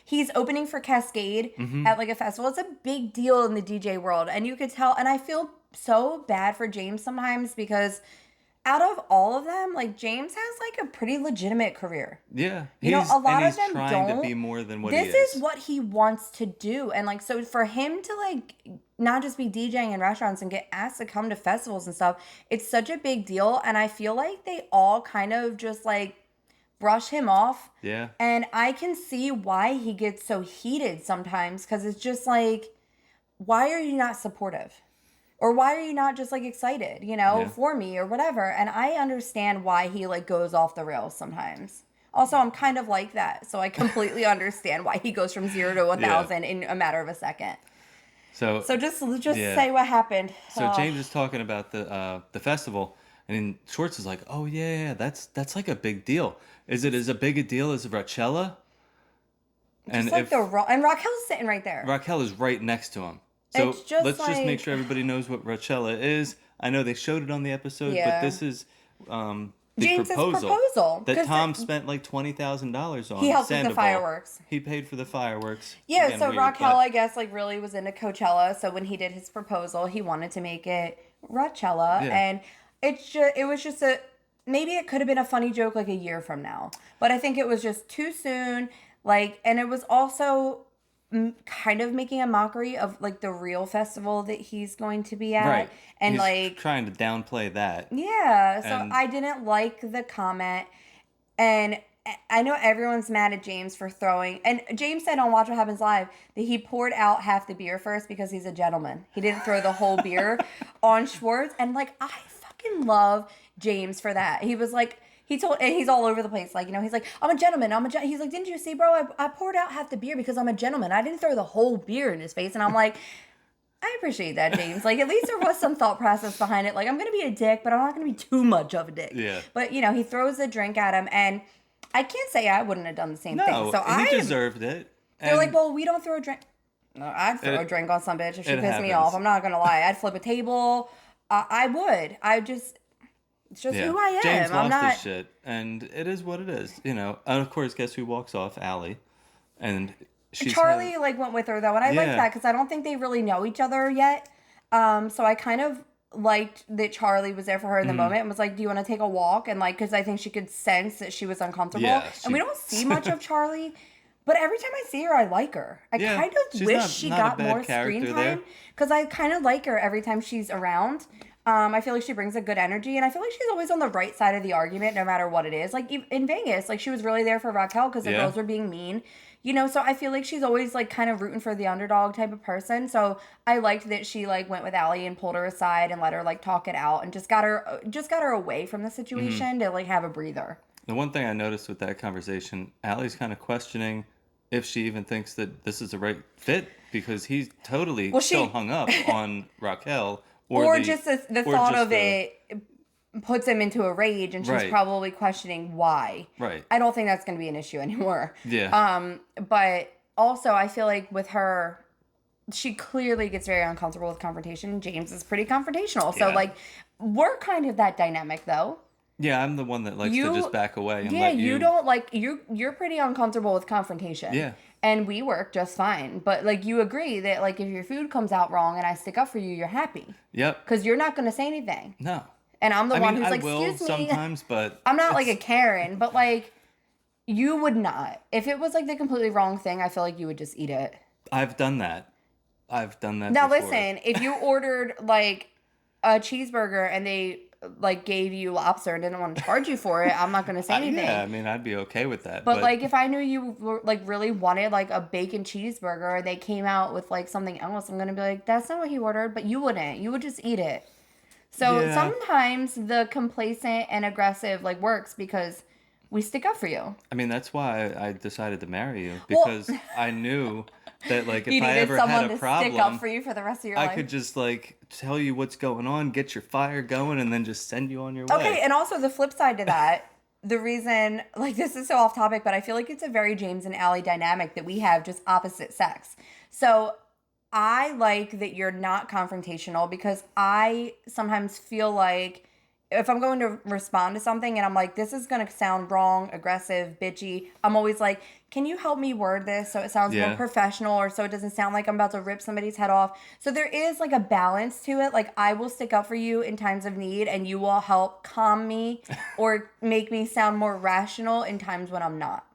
A: he's opening for Cascade at like a festival. It's a big deal in the DJ world. And you could tell, and I feel so bad for James sometimes because out of all of them, like James has like a pretty legitimate career.
B: Yeah.
A: You know, a lot of them
B: trying
A: don't.
B: to be more than what he is.
A: This is what he wants to do. And like, so for him to like not just be DJing in restaurants and get asked to come to festivals and stuff, it's such a big deal. And I feel like they all kind of just like brush him off.
B: Yeah.
A: And I can see why he gets so heated sometimes because it's just like, why are you not supportive? Or why are you not just like excited, you know, for me or whatever? And I understand why he like goes off the rails sometimes. Also, I'm kind of like that. So I completely understand why he goes from 0 to 1,000 in a matter of a second.
B: So
A: just say what happened.
B: So James is talking about the festival, and Schwartz is like, "Oh yeah, that's like a big deal. Is it as a big a deal as Raquel?"
A: And like and Raquel's sitting right there.
B: Raquel is right next to him. So let's just make sure everybody knows what Raquel is. I know they showed it on the episode, but this is the
A: James's
B: proposal that Tom spent like $20,000 on.
A: He helped with the fireworks.
B: He paid for the fireworks.
A: Yeah, again, so Raquel, I guess, like really was into Coachella. So when he did his proposal, he wanted to make it Raquel, and it was just maybe it could have been a funny joke like a year from now, but I think it was just too soon. Like, and it was also kind of making a mockery of like the real festival that he's going to be at,
B: right?
A: And
B: he's
A: like
B: trying to downplay that.
A: Yeah, so I didn't like the comment, and I know everyone's mad at James for throwing. And James said on Watch What Happens Live that he poured out half the beer first because he's a gentleman. He didn't throw the whole beer on Schwartz, and like I fucking love James for that. He was like. And he's all over the place. Like, you know, he's like, I'm a gentleman. He's like, didn't you see, bro? I poured out half the beer because I'm a gentleman. I didn't throw the whole beer in his face. And I'm like, I appreciate that, James. Like, at least there was some thought process behind it. Like, I'm going to be a dick, but I'm not going to be too much of a dick.
B: Yeah.
A: But, you know, he throws a drink at him. And I can't say I wouldn't have done the same thing. So
B: he deserved it.
A: They're like, well, we don't throw a drink. No, I'd throw a drink on some bitch if she pissed me off. I'm not going to lie. I'd flip a table. I would. It's just who I am.
B: James lost his shit, and it is what it is, you know. And of course, guess who walks off? Allie, and
A: Charlie like went with her though, and I liked that because I don't think they really know each other yet. So I kind of liked that Charlie was there for her in the moment and was like, "Do you want to take a walk?" And like, because I think she could sense that she was uncomfortable, and we don't see much of Charlie. But every time I see her, I like her. I kind of wish she got more screen time because I kind of like her every time she's around. I feel like she brings a good energy, and I feel like she's always on the right side of the argument, no matter what it is. Like in Vegas, like she was really there for Raquel because the girls were being mean, you know. So I feel like she's always like kind of rooting for the underdog type of person. So I liked that she like went with Allie and pulled her aside and let her like talk it out, and just got her away from the situation to like have a breather.
B: The one thing I noticed with that conversation, Allie's kind of questioning if she even thinks that this is the right fit because he's totally still hung up on Raquel.
A: Or just the thought of it puts him into a rage, and she's probably questioning why.
B: Right.
A: I don't think that's going to be an issue anymore.
B: Yeah.
A: But also, I feel like with her, she clearly gets very uncomfortable with confrontation. James is pretty confrontational. So, like, we're kind of that dynamic, though.
B: Yeah, I'm the one that likes to just back away and let you...
A: you don't like... You're pretty uncomfortable with confrontation.
B: Yeah.
A: And we work just fine. But, like, you agree that, like, if your food comes out wrong and I stick up for you, you're happy.
B: Yep.
A: Because you're not going to say anything.
B: No.
A: And I'm the one who's like,
B: excuse
A: me.
B: Sometimes, but...
A: I'm not, like, a Karen. But, like, you would not. If it was, like, the completely wrong thing, I feel like you would just eat it.
B: I've done that. Now,
A: before. Listen, if you ordered, like, a cheeseburger and they... like gave you lobster and didn't want to charge you for it, I'm not going to say anything.
B: Yeah, I mean, I'd be okay with that.
A: But like, if I knew you were, like really wanted like a bacon cheeseburger and they came out with like something else, I'm going to be like, that's not what he ordered, but you wouldn't. You would just eat it. So sometimes the complacent and aggressive like works because we stick up for you.
B: I mean, that's why I decided to marry you because I knew that like if I ever had a problem,
A: stick up for you for the rest of your life.
B: I could just like tell you what's going on, get your fire going, and then just send you on your way.
A: Okay, and also the flip side to that, the reason like this is so off topic, but I feel like it's a very James and Allie dynamic that we have just opposite sex. So I like that you're not confrontational because I sometimes feel like if I'm going to respond to something and I'm like, this is going to sound wrong, aggressive, bitchy, I'm always like, can you help me word this so it sounds more professional, or so it doesn't sound like I'm about to rip somebody's head off? So there is like a balance to it. Like, I will stick up for you in times of need, and you will help calm me or make me sound more rational in times when I'm not.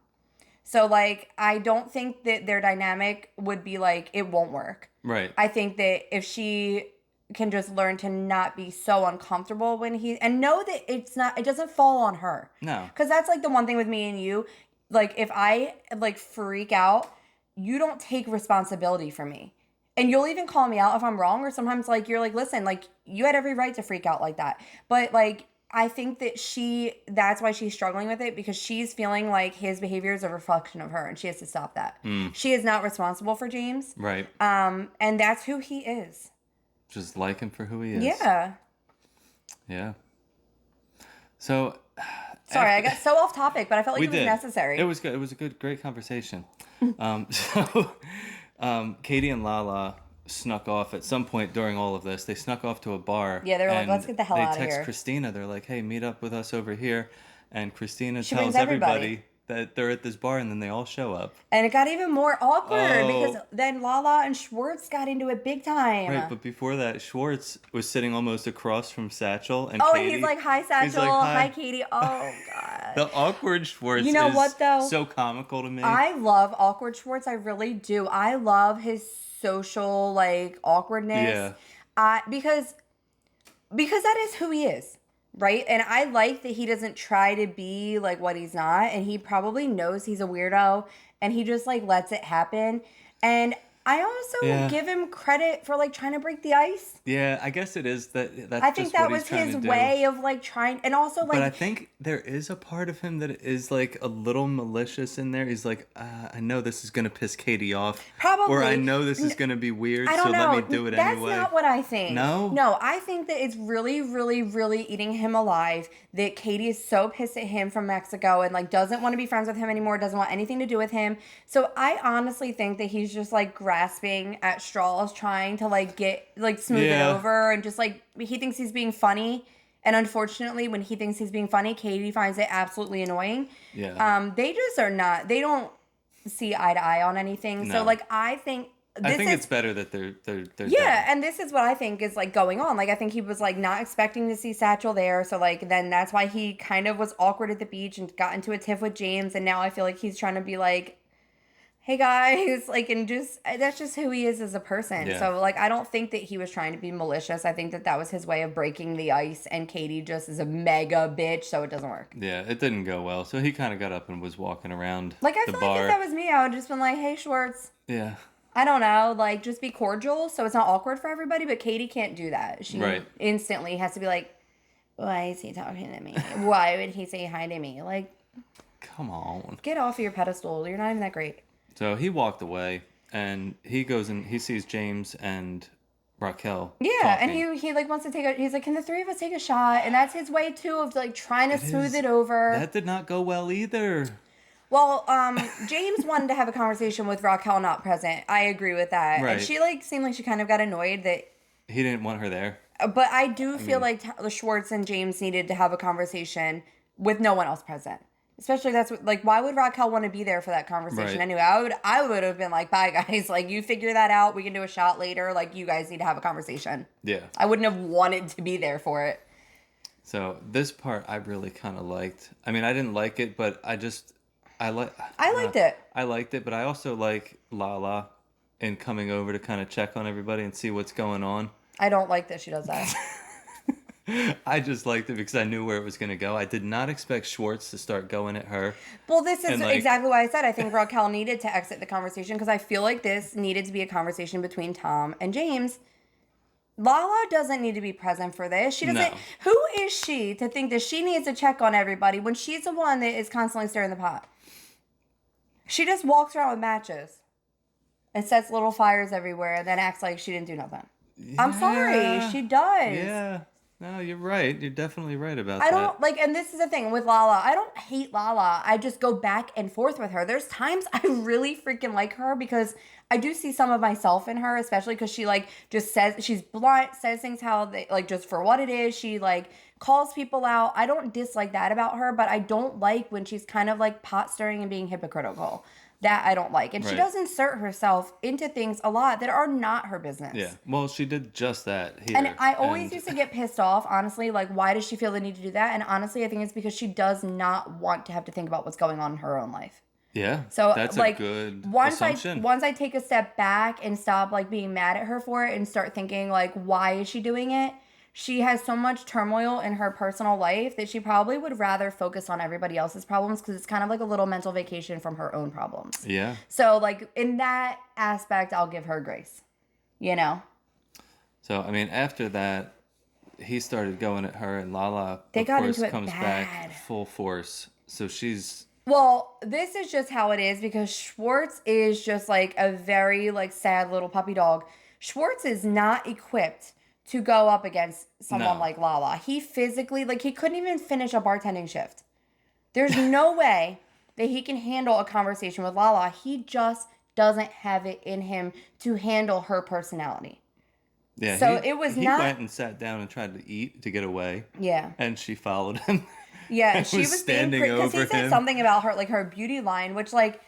A: So, like, I don't think that their dynamic would be like, it won't work.
B: Right.
A: I think that if she can just learn to not be so uncomfortable when and know that it doesn't fall on her.
B: No.
A: Because that's like the one thing with me and you. Like, if I like freak out, you don't take responsibility for me. And you'll even call me out if I'm wrong, or sometimes like you're like, listen, like, you had every right to freak out like that. But like, I think that that's why she's struggling with it, because she's feeling like his behavior is a reflection of her, and she has to stop that. She is not responsible for James.
B: Right.
A: And that's who he is.
B: Just like him for who he is.
A: Yeah.
B: Yeah. So,
A: sorry, I got so off topic, but I felt like it was necessary.
B: It was good. It was a great conversation. Katie and Lala snuck off at some point during all of this. They snuck off to a bar.
A: Yeah, they were like, let's get the hell out of here.
B: They text Christina. They're like, hey, meet up with us over here. And Christina tells everybody that they're at this bar, and then they all show up. And
A: it got even more awkward because then Lala and Schwartz got into it big time.
B: Right, but before that, Schwartz was sitting almost across from Satchel, and
A: Katie, he's like, hi, Satchel. Like, hi, Katie. Oh, God.
B: The awkward Schwartz
A: what, though?
B: So comical to me.
A: I love awkward Schwartz. I really do. I love his social, like, awkwardness. Yeah. Because that is who he is. Right? And I like that he doesn't try to be like what he's not. And he probably knows he's a weirdo, and he just like lets it happen. And I also give him credit for like trying to break the ice.
B: Yeah, I guess it is that. That's
A: I think that was his way of like trying, and also like.
B: But I think there is a part of him that is like a little malicious in there. He's like, I know this is gonna piss Katie off,
A: probably,
B: or I know this is gonna be weird,
A: so
B: let me do it anyway.
A: That's not what I think.
B: No,
A: I think that it's really, really, really eating him alive that Katie is so pissed at him from Mexico and like doesn't want to be friends with him anymore, doesn't want anything to do with him. So I honestly think that he's just like grasping at straws, trying to like get like smooth it over, and just like he thinks he's being funny. And unfortunately, when he thinks he's being funny, Katie finds it absolutely annoying.
B: Yeah.
A: They just are not. They don't see eye to eye on anything. No. So like I think
B: it's better that they're
A: yeah, and this is what I think is like going on. Like I think he was like not expecting to see Satchel there, so like then that's why he kind of was awkward at the beach and got into a tiff with James, and now I feel like he's trying to be like, hey guys, like, and just that's just who he is as a person. Yeah. So like I don't think that he was trying to be malicious. I think that was his way of breaking the ice, and Katie just is a mega bitch, so it doesn't work.
B: Yeah, it didn't go well. So he kind of got up and was walking around
A: like I
B: the
A: feel
B: bar.
A: like if that was me, I would just been like, hey Schwartz.
B: Yeah.
A: I don't know, like, just be cordial so it's not awkward for everybody, but Katie can't do that. She instantly has to be like, why is he talking to me? Why would he say hi to me? Like,
B: come on.
A: Get off of your pedestal. You're not even that great.
B: So he walked away, and he goes and he sees James and Raquel talking.
A: And he like wants to he's like, can the three of us take a shot? And that's his way, too, of, like, trying to smooth it over.
B: That did not go well either.
A: Well, James wanted to have a conversation with Raquel not present. I agree with that. Right. And she, like, seemed like she kind of got annoyed that...
B: He didn't want her there.
A: But I feel like Schwartz and James needed to have a conversation with no one else present. Especially that's what, like, why would Raquel want to be there for that conversation anyway? I would have been like, bye, guys. Like, you figure that out. We can do a shot later. Like, you guys need to have a conversation.
B: Yeah.
A: I wouldn't have wanted to be there for it.
B: So this part I really kind of liked. I mean, I didn't like it, but I liked it. I liked it, but I also like Lala and coming over to kind of check on everybody and see what's going on.
A: I don't like that she does that.
B: I just liked it because I knew where it was going to go. I did not expect Schwartz to start going at her.
A: Well, this is exactly why I said I think Raquel needed to exit the conversation, because I feel like this needed to be a conversation between Tom and James. Lala doesn't need to be present for this. She doesn't. No. Who is she to think that she needs to check on everybody when she's the one that is constantly stirring the pot? She just walks around with matches and sets little fires everywhere and then acts like she didn't do nothing. Yeah. I'm sorry. She does.
B: Yeah. No, you're right. You're definitely right about
A: I
B: that.
A: don't like, and this is the thing with Lala. I don't hate Lala. I just go back and forth with her. There's times I really freaking like her because I do see some of myself in her, especially because she like just says she's blunt, says things how they like just for what it is. She like calls people out. I don't dislike that about her, but I don't like when she's kind of like pot stirring and being hypocritical. That I don't like. And she
B: Right.
A: does insert herself into things a lot that are not her
B: Yeah.
A: business.
B: Well, she did just that here.
A: And I always
B: And
A: used to get pissed off, honestly, like why does she feel the need to do that? And honestly, I think it's because she does not want to have to think about what's going on in her own life.
B: yeah,
A: So
B: that's a
A: like
B: good
A: once
B: assumption.
A: I take a step back and stop like being mad at her for it and start thinking like why is she doing it? She has so much turmoil in her personal life that she probably would rather focus on everybody else's problems because it's kind of like a little mental vacation from her own problems.
B: Yeah.
A: So like in that aspect, I'll give her grace. You know?
B: So, I mean, after that, he started going at her, and Lala,
A: They
B: of
A: got
B: course,
A: into it
B: comes
A: bad.
B: back full force. So she's,
A: Well, this is just how it is because Schwartz is just like a very like sad little puppy dog. Schwartz is not equipped to go up against someone
B: No.
A: like Lala. He physically like he couldn't even finish a bartending shift. There's no way that he can handle a conversation with Lala. He just doesn't have it in him to handle her personality.
B: yeah,
A: So it was
B: he
A: not
B: went and sat down and tried to eat to get away,
A: yeah.
B: and she followed him.
A: Yeah,
B: and
A: she was being
B: standing
A: because
B: over
A: he said
B: him.
A: something about her like her beauty line, which like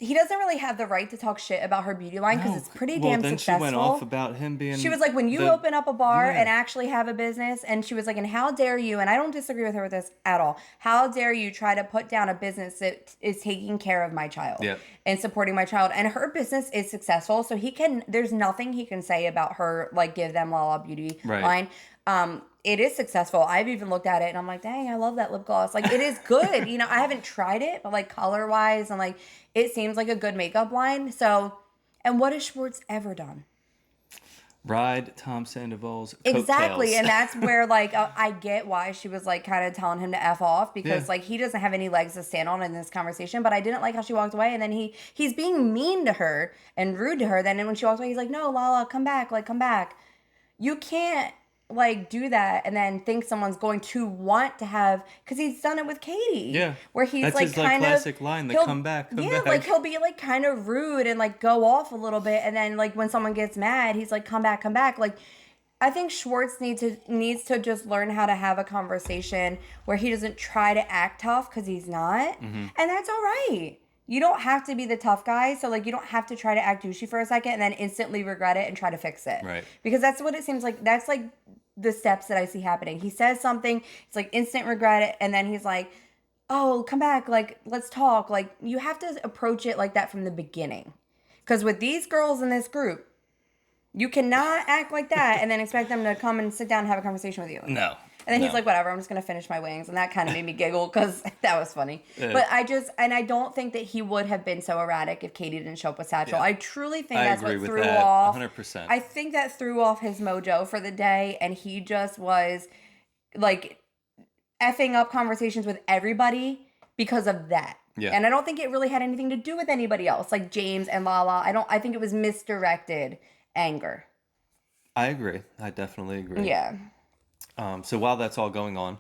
A: he doesn't really have the right to talk shit about her beauty line because
B: No,
A: it's pretty
B: well,
A: damn
B: then
A: successful.
B: she went off about him being.
A: She was like, when you
B: the-
A: open up a bar
B: Yeah.
A: and actually have a business, and she was like, and how dare you, and I don't disagree with her with this at all, how dare you try to put down a business that is taking care of my child
B: Yep.
A: and supporting my child, and her business is successful, so there's nothing he can say about her, like, give them Lala Beauty
B: Right.
A: line. It is successful. I've even looked at it and I'm like, dang, I love that lip gloss. Like, it is good. You know, I haven't tried it, but like color wise and like, it seems like a good makeup line. So, and what has Schwartz ever done?
B: Ride Tom Sandoval's
A: Exactly.
B: coattails.
A: And that's where like, I get why she was like kind of telling him to F off because
B: Yeah.
A: like he doesn't have any legs to stand on in this conversation. But I didn't like how she walked away. And then he's being mean to her and rude to her. Then when she walks away, he's like, no, Lala, come back. Like, come back. You can't like do that and then think someone's going to want to have because he's done it with Katie.
B: Yeah.
A: Where he's
B: That's
A: like
B: his, like,
A: kind
B: classic
A: of
B: line, the
A: he'll-
B: come back, come
A: yeah,
B: back.
A: like he'll be like kind of rude and like go off a little bit and then like when someone gets mad, he's like, come back, come back. Like I think Schwartz needs to just learn how to have a conversation where he doesn't try to act tough because he's not.
B: Mm-hmm.
A: And that's all right. You don't have to be the tough guy. So, like, you don't have to try to act douchey for a second and then instantly regret it and try to fix it.
B: Right.
A: Because that's what it seems like. That's, like, the steps that I see happening. He says something. It's, like, instant regret it. And then he's like, oh, come back. Like, let's talk. Like, you have to approach it like that from the beginning. Because with these girls in this group, you cannot act like that and then expect them to come and sit down and have a conversation with you.
B: No.
A: And then he's
B: No.
A: like, whatever, I'm just going to finish my wings. And that kind of made me giggle because that was funny.
B: Yeah.
A: But I don't think that he would have been so erratic if Katie didn't show up with Satchel.
B: Yeah.
A: I truly think
B: I
A: that's
B: agree
A: what
B: with
A: threw
B: that,
A: off.
B: 100%.
A: I think that threw off his mojo for the day. And he just was like effing up conversations with everybody because of that.
B: Yeah.
A: And I don't think it really had anything to do with anybody else, like James and Lala. I think it was misdirected anger.
B: I agree. I definitely agree.
A: Yeah.
B: So while that's all going on,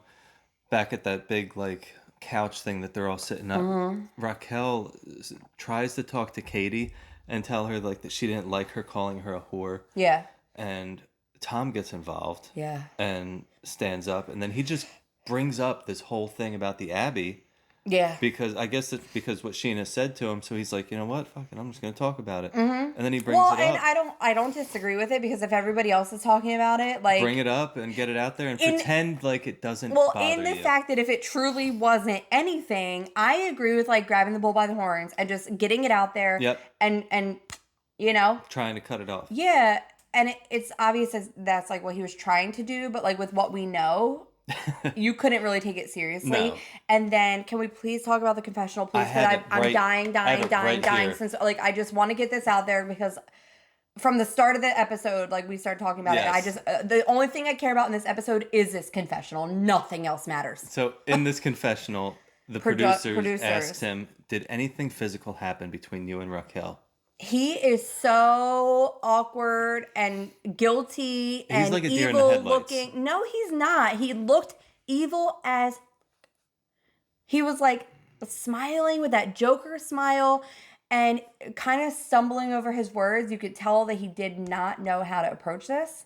B: back at that big like couch thing that they're all sitting up,
A: Mm-hmm.
B: Raquel tries to talk to Katie and tell her like that she didn't like her calling her a whore,
A: Yeah.
B: and Tom gets involved
A: Yeah.
B: and stands up, and then he just brings up this whole thing about the Abbey
A: Yeah.
B: because I guess it's because what Sheena said to him, so he's like, you know what, fuck it, I'm just gonna talk about it, and then he brings
A: Well,
B: it
A: and
B: up.
A: I don't disagree with it because if everybody else is talking about it, like
B: Bring it up and get it out there and
A: In-
B: pretend like it doesn't
A: well,
B: bother
A: in the
B: you.
A: fact that if it truly wasn't anything, I agree with like grabbing the bull by the horns and just getting it out there.
B: Yep.
A: And you know,
B: Trying to cut it off.
A: yeah, and it's obvious as that's like what he was trying to do, but like with what we know, you couldn't really take it seriously.
B: No.
A: And then, can we please talk about the confessional, please?
B: had
A: Because
B: it
A: I'm
B: right-
A: dying
B: here.
A: since like I just want to get this out there because from the start of the episode, like we started talking about it.
B: Yes.
A: I just the only thing I care about in this episode is this confessional. Nothing else matters.
B: So in this confessional, the
A: Producers.
B: producers asked him, "Did anything physical happen between you and Raquel?"
A: He is so awkward and guilty
B: He's
A: and
B: like a deer in the
A: evil
B: headlights.
A: looking. No, he's not. He looked evil as. He was like smiling with that Joker smile and kind of stumbling over his words. You could tell that he did not know how to approach this.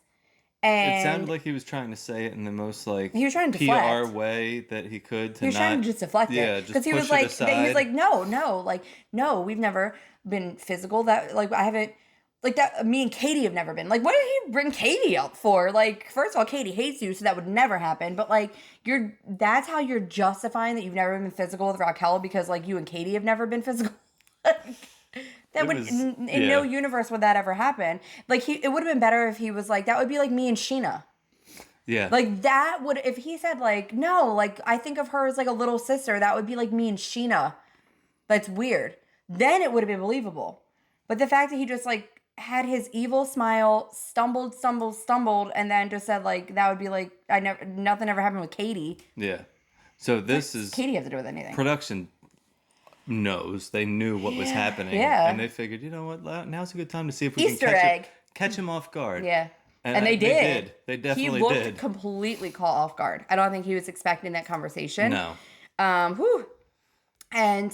B: It
A: And
B: sounded like he was trying to say it in the most like
A: he was trying to
B: PR
A: deflect.
B: way that he could.
A: He was trying to just deflect it because he was like, no, we've never been physical. That like I haven't like that. Me and Katie have never been. Like, what did he bring Katie up for? Like, first of all, Katie hates you, so that would never happen. But like, that's how you're justifying that you've never been physical with Raquel because like you and Katie have never been physical. That would in no universe would that ever happen. Like it would have been better if he was like that would be like me and Sheena.
B: Yeah.
A: Like that would if he said like no, like I think of her as like a little sister, that would be like me and Sheena. That's weird. Then it would have been believable. But the fact that he just like had his evil smile, stumbled, and then just said like that would be like nothing ever happened with Katie.
B: Yeah. So this
A: is Katie have to do with anything.
B: Production knows they knew what was happening.
A: Yeah.
B: And they figured, you know what, now's a good time to see if we
A: Easter
B: can
A: egg.
B: Catch him off guard.
A: Yeah. And they did.
B: They definitely did.
A: He looked completely caught off guard. I don't think he was expecting that conversation.
B: No.
A: And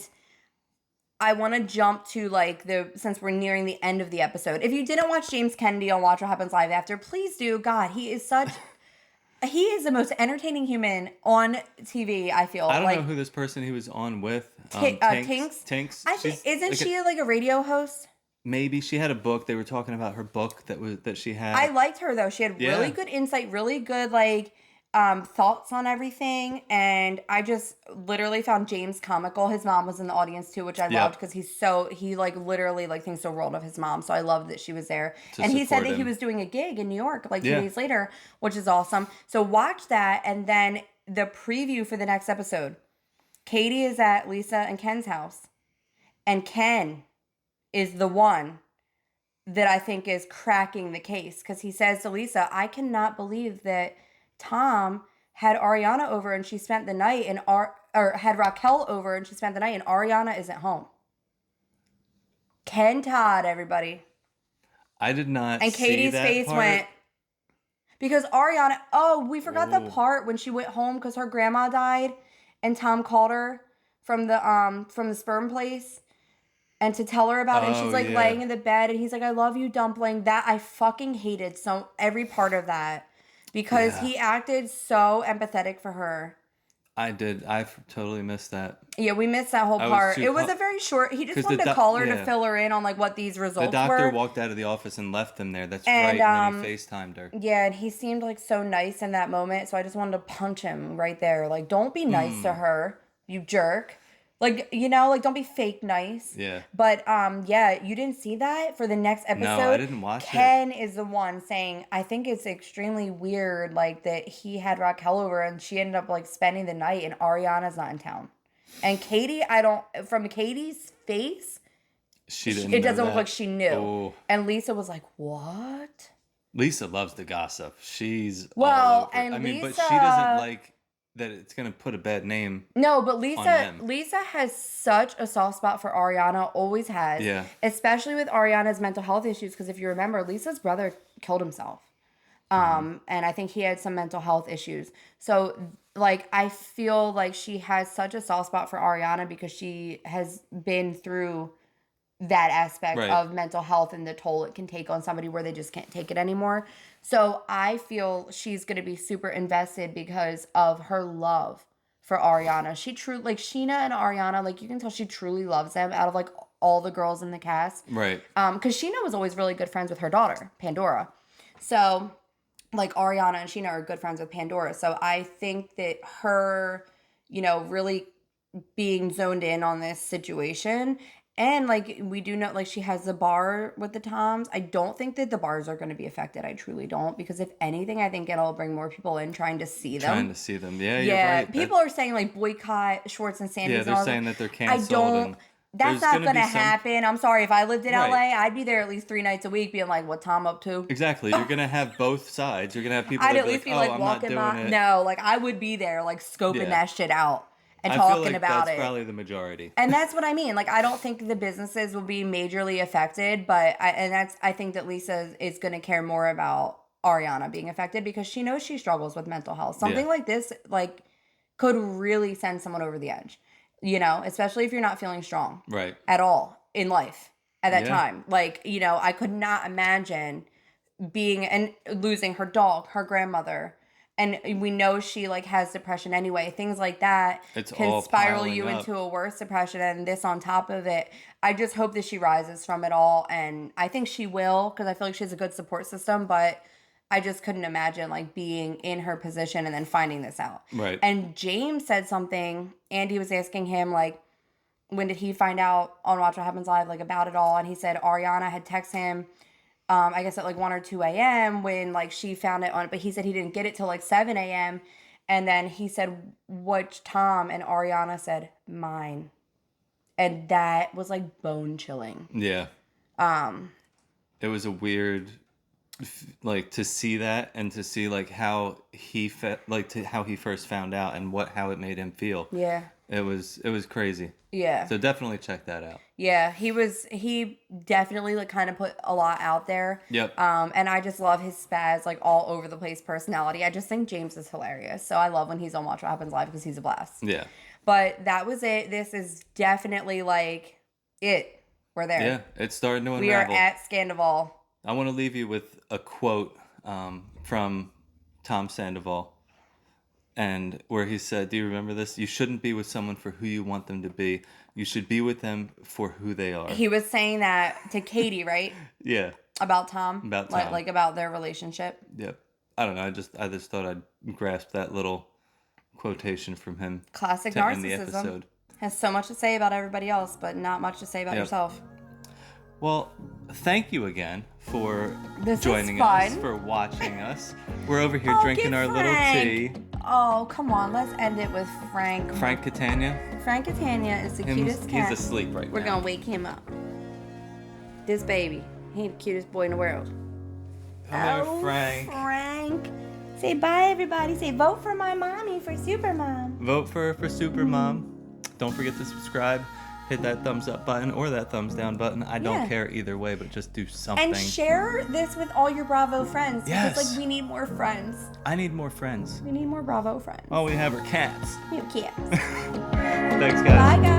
A: I want to jump to like since we're nearing the end of the episode. If you didn't watch James Kennedy on Watch What Happens Live After, please do. God, he is the most entertaining human on TV, I feel.
B: I don't know who this person he was on with.
A: Tinks?
B: Tinks.
A: Isn't she like a radio host?
B: Maybe she had a book. They were talking about her book that she had.
A: I liked her though. She had really good insight, really good like thoughts on everything, and I just literally found James comical. His mom was in the audience too, which I loved because he like literally like thinks the world of his mom. So I loved that she was there, and he said that he was doing a gig in New York like 2 days later, which is awesome. So watch that, and then the preview for the next episode. Katie is at Lisa and Ken's house, and Ken is the one that I think is cracking the case because he says to Lisa, I cannot believe that Tom had Ariana over and she spent the night or had Raquel over and she spent the night and Ariana isn't home. Ken Todd, everybody.
B: I did not
A: and Katie's
B: see that
A: face
B: part.
A: went because Ariana, we forgot the part when she went home because her grandma died and Tom called her from the sperm place. And to tell her about it, and she's like laying in the bed, and he's like, I love you, dumpling. That I fucking hated every part of that. Because he acted so empathetic for her.
B: I did. I totally missed that.
A: Yeah, we missed that whole part. It was a very short. He just wanted to call her to fill her in on like what these results were.
B: The doctor walked out of the office and left them there. That's right. And then he FaceTimed her.
A: Yeah, and he seemed like so nice in that moment. So I just wanted to punch him right there. Like, don't be nice to her, you jerk. Like, like, don't be fake nice.
B: Yeah.
A: But, you didn't see that for the next episode?
B: No, I didn't watch
A: Ken is the one saying, I think it's extremely weird, like, that he had Raquel over and she ended up, like, spending the night and Ariana's not in town. And Katie, from Katie's face, it doesn't look like she knew.
B: Oh.
A: And Lisa was like, what?
B: Lisa loves the gossip. She's
A: all
B: over.
A: And
B: Lisa,
A: but
B: she doesn't like that it's going to put a bad name.
A: No, but Lisa has such a soft spot for Ariana, always has.
B: Yeah.
A: Especially with Ariana's mental health issues, because if you remember, Lisa's brother killed himself. And I think he had some mental health issues. So, like, I feel like she has such a soft spot for Ariana because she has been through that aspect of mental health and the toll it can take on somebody where they just can't take it anymore. So I feel she's going to be super invested because of her love for Ariana. She truly, like Sheena and Ariana, like you can tell she truly loves them out of like all the girls in the cast.
B: Right.
A: Because Sheena was always really good friends with her daughter, Pandora. So like Ariana and Sheena are good friends with Pandora. So I think that her, really being zoned in on this situation. And, like, we do know, like, she has the bar with the Toms. I don't think that the bars are going to be affected. I truly don't. Because, if anything, I think it'll bring more people in trying to see them.
B: Yeah, you're right.
A: People are saying, like, boycott Schwartz and Sanders.
B: Yeah, they're saying that they're canceled.
A: That's not going to happen. I'm sorry. If I lived in LA, I'd be there at least 3 nights a week being like, what Tom up to?
B: Exactly. You're going to have both sides. You're going to have people
A: I'd
B: that
A: at least be
B: like,
A: walking by. No, like, I would be there, like, scoping that shit out. and
B: I feel
A: talking
B: like
A: about
B: that's
A: it.
B: probably the majority.
A: And that's what I mean. Like, I don't think the businesses will be majorly affected, but I think that Lisa is going to care more about Ariana being affected because she knows she struggles with mental health. Something like this, like, could really send someone over the edge, especially if you're not feeling strong at all in life at that time. Like, I could not imagine being and losing her dog, her grandmother. And we know she like has depression anyway. Things like that can spiral you into a worse depression, and this on top of it. I just hope that she rises from it all, and I think she will because I feel like she has a good support system. But I just couldn't imagine like being in her position and then finding this out.
B: Right.
A: And James said something. Andy was asking him like, when did he find out on Watch What Happens Live like about it all? And he said Ariana had texted him. I guess at like 1 or 2 a.m. when like she found it on, but he said he didn't get it till like 7 a.m. And then he said, which Tom? And Ariana said, mine. And that was like bone chilling.
B: Yeah. It was a weird, like to see that and to see like how he how he first found out and how it made him feel.
A: Yeah.
B: It was crazy.
A: Yeah.
B: So definitely check that out.
A: Yeah, he definitely like kind of put a lot out there.
B: Yep.
A: And I just love his spaz, like all over the place personality. I just think James is hilarious. So I love when he's on Watch What Happens Live because he's a blast.
B: Yeah.
A: But that was it. This is definitely like it. We're there.
B: Yeah, it's starting to unravel.
A: We are at Scandival.
B: I want to leave you with a quote from Tom Sandoval. And where he said, do you remember this? You shouldn't be with someone for who you want them to be. You should be with them for who they are.
A: He was saying that to Katie, right?
B: Yeah.
A: About Tom?
B: About Tom.
A: Like about their relationship?
B: Yep. I don't know. I just thought I'd grasp that little quotation from him.
A: Classic
B: to
A: narcissism.
B: End the episode.
A: Has so much to say about everybody else, but not much to say about yourself.
B: Well, thank you again for
A: This
B: joining
A: is fun.
B: us, for watching us. We're over here drinking our little tea.
A: Oh, come on. Let's end it with Frank.
B: Frank Catania.
A: Frank Catania is the cutest cat.
B: He's asleep right
A: We're
B: now.
A: going to wake him up. This baby. He's the cutest boy in the world.
B: Hello, Frank.
A: Frank. Say bye, everybody. Say vote for my mommy for Supermom.
B: Vote for her for Supermom. Don't forget to subscribe. Hit that thumbs up button or that thumbs down button. I don't care either way, but just do something.
A: And share this with all your Bravo friends.
B: Yes.
A: Because, like, we need more friends.
B: I need more friends.
A: We need more Bravo friends.
B: All we have are cats.
A: We have cats.
B: Thanks, guys.
A: Bye, guys.